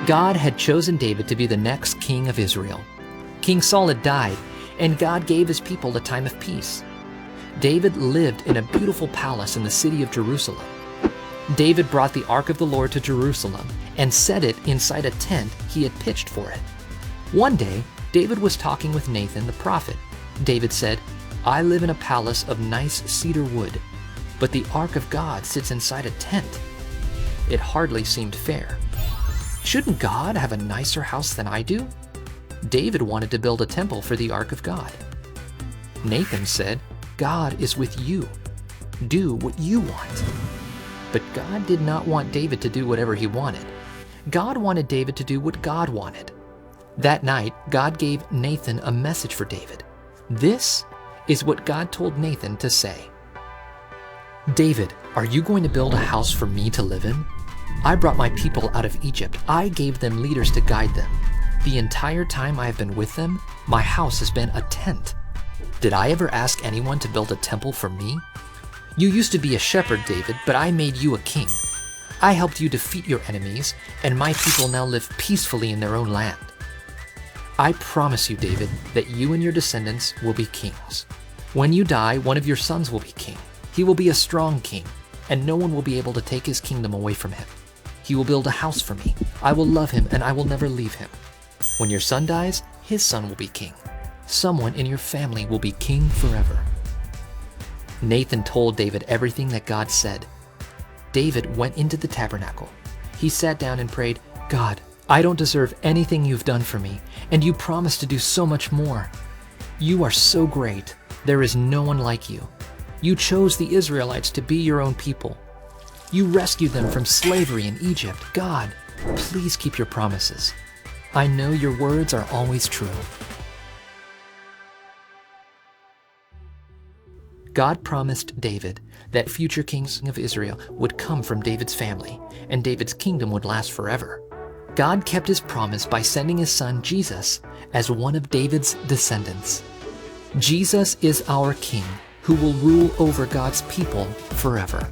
God had chosen David to be the next king of Israel. King Saul had died, and God gave his people a time of peace. David lived in a beautiful palace in the city of Jerusalem. David brought the ark of the Lord to Jerusalem and set it inside a tent he had pitched for it. One day, David was talking with Nathan the prophet. David said, "I live in a palace of nice cedar wood, but the ark of God sits inside a tent." It hardly seemed fair. Shouldn't God have a nicer house than I do? David wanted to build a temple for the ark of God. Nathan said, "God is with you. Do what you want." But God did not want David to do whatever he wanted. God wanted David to do what God wanted. That night, God gave Nathan a message for David. This is what God told Nathan to say. "David, are you going to build a house for me to live in? I brought my people out of Egypt. I gave them leaders to guide them. The entire time I have been with them, my house has been a tent. Did I ever ask anyone to build a temple for me? You used to be a shepherd, David, but I made you a king. I helped you defeat your enemies, and my people now live peacefully in their own land. I promise you, David, that you and your descendants will be kings. When you die, one of your sons will be king. He will be a strong king, and no one will be able to take his kingdom away from him. He will build a house for me. I will love him, and I will never leave him. When your son dies, his son will be king. Someone in your family will be king forever." Nathan told David everything that God said. David went into the tabernacle. He sat down and prayed, "God, I don't deserve anything you've done for me, and you promised to do so much more. You are so great. There is no one like you. You chose the Israelites to be your own people. You rescued them from slavery in Egypt. God, please keep your promises. I know your words are always true." God promised David that future kings of Israel would come from David's family, and David's kingdom would last forever. God kept his promise by sending his son Jesus as one of David's descendants. Jesus is our king who will rule over God's people forever.